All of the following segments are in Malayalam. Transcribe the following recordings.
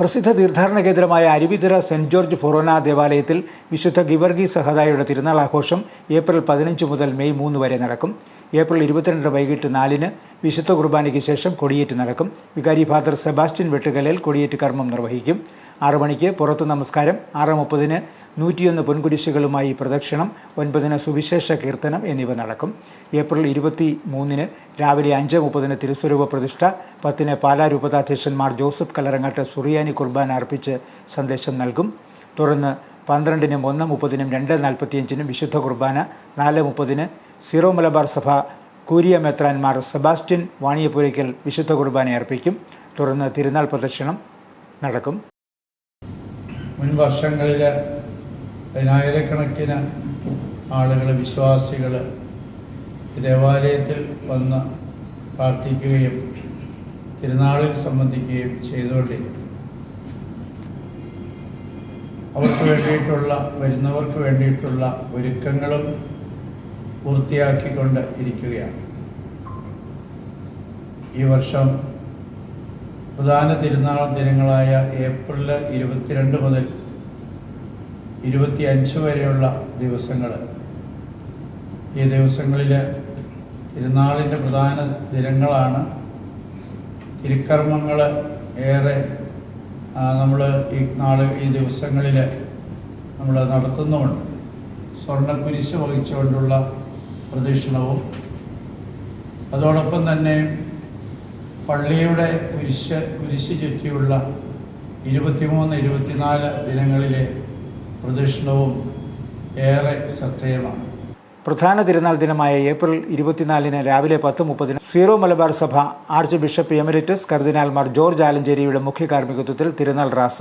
പ്രസിദ്ധ തീർത്ഥാടന കേന്ദ്രമായ അരുവിത്തുറ സെന്റ് ജോർജ് ഫൊറോന ദേവാലയത്തിൽ വിശുദ്ധ ഗിവർഗീസ് സഹദായുടെ തിരുനാൾ ആഘോഷം ഏപ്രിൽ 15 മുതൽ മെയ് 3 വരെ നടക്കും. ഏപ്രിൽ 22 വൈകിട്ട് 4-ന് വിശുദ്ധ കുർബാനയ്ക്ക് ശേഷം കൊടിയേറ്റ് നടക്കും. വികാരി ഫാദർ സെബാസ്റ്റ്യൻ വെട്ടുകല്ലിൽ കൊടിയേറ്റ് കർമ്മം നിർവഹിക്കും. 6 മണിക്ക് പുറത്തു നമസ്കാരം, 6:30-ന് 101 പൊൻകുരിശുകളുമായി പ്രദക്ഷിണം, 9-ന് സുവിശേഷ കീർത്തനം എന്നിവ നടക്കും. ഏപ്രിൽ 23-ന് രാവിലെ 5:30-ന് തിരുസ്വരൂപ പ്രതിഷ്ഠ, 10-ന് പാലാ രൂപതാധ്യക്ഷന്മാർ ജോസഫ് കല്ലറങ്ങാട്ട് സുറിയാനി കുർബാന അർപ്പിച്ച് സന്ദേശം നൽകും. തുടർന്ന് 12-നും 1:30-നും 2:45-നും വിശുദ്ധ കുർബാന, 4:30-ന് സീറോ മലബാർ സഭ കൂരിയ മെത്രാൻമാർ സെബാസ്റ്റ്യൻ വാണിയപ്പുരയ്ക്കൽ വിശുദ്ധ കുർബാന അർപ്പിക്കും. തുടർന്ന് തിരുനാൾ പ്രദക്ഷിണം നടക്കും. മുൻ വർഷങ്ങളിൽ പതിനായിരക്കണക്കിന് ആളുകൾ, വിശ്വാസികൾ ദേവാലയത്തിൽ വന്ന് പ്രാർത്ഥിക്കുകയും തിരുനാളിൽ സംബന്ധിക്കുകയും ചെയ്തുകൊണ്ടിരിക്കും. അവർക്ക് വേണ്ടിയിട്ടുള്ള, വരുന്നവർക്ക് വേണ്ടിയിട്ടുള്ള ഒരുക്കങ്ങളും പൂർത്തിയാക്കിക്കൊണ്ട് ഇരിക്കുകയാണ്. ഈ വർഷം പ്രധാന തിരുനാൾ ദിനങ്ങളായ ഏപ്രിൽ 22 മുതൽ 25 വരെയുള്ള ദിവസങ്ങൾ, ഈ ദിവസങ്ങളിൽ തിരുനാളിൻ്റെ പ്രധാന ദിനങ്ങളാണ്. തിരുക്കർമ്മങ്ങൾ ഏറെ നമ്മൾ ഈ ദിവസങ്ങളിൽ നമ്മൾ നടത്തുന്നുമുണ്ട്. സ്വർണ്ണക്കുരിശ് വഹിച്ചുകൊണ്ടുള്ള പ്രദക്ഷിണവും, അതോടൊപ്പം തന്നെ പള്ളിയുടെ കുരിശ് ചുറ്റിയുള്ള 23, 24 ദിനങ്ങളിലെ പ്രദക്ഷിണവും ഏറെ ശ്രദ്ധേയമാണ്. പ്രധാന തിരുനാൾ ദിനമായ ഏപ്രിൽ 24-ന് രാവിലെ 10:30-ന് സീറോ മലബാർ സഭ ആർച്ച് ബിഷപ്പ് എമരിറ്റസ് കർദിനാൾമാർ ജോർജ് ആലഞ്ചേരിയുടെ മുഖ്യ കാർമ്മികത്വത്തിൽ തിരുനാൾ റാസ,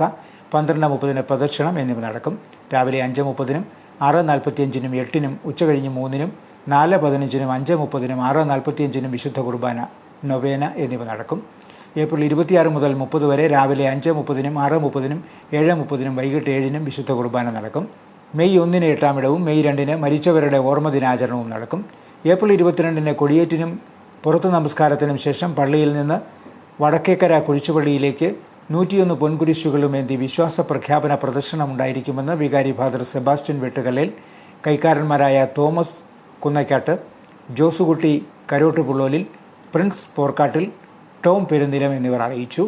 12:30-ന് പ്രദക്ഷിണം എന്നിവ നടക്കും. രാവിലെ 5:30-നും 6:45-നും 8-നും ഉച്ചകഴിഞ്ഞ് 3-നും 4:15-നും 5:30-നും 6:45-നും വിശുദ്ധ കുർബാന, നൊവേന എന്നിവ നടക്കും. ഏപ്രിൽ 26 മുതൽ 30 വരെ രാവിലെ 5:30-നും 6:30-നും 7:30-നും വൈകിട്ട് 7-നും വിശുദ്ധ കുർബാന നടക്കും. മെയ് 1-ന് 8-ാമിടവും മെയ് 2-ന് മരിച്ചവരുടെ ഓർമ്മ ദിനാചരണവും നടക്കും. ഏപ്രിൽ 22-ന് കൊടിയേറ്റിനും പുറത്തു നമസ്കാരത്തിനും ശേഷം പള്ളിയിൽ നിന്ന് വടക്കേക്കര കുഴിച്ചുപള്ളിയിലേക്ക് 101 പൊൻകുരിശുകളുമേന്തി വിശ്വാസ പ്രഖ്യാപന പ്രദർശനം ഉണ്ടായിരിക്കുമെന്ന് വികാരി ഫാദർ സെബാസ്റ്റ്യൻ വെട്ടുകല്ലിൽ, കൈക്കാരന്മാരായ Thomas Kunnakkattu, Josukutty Karottupullolil, Prince Porkattil, Tom Perunnilam എന്നിവർ അറിയിച്ചു.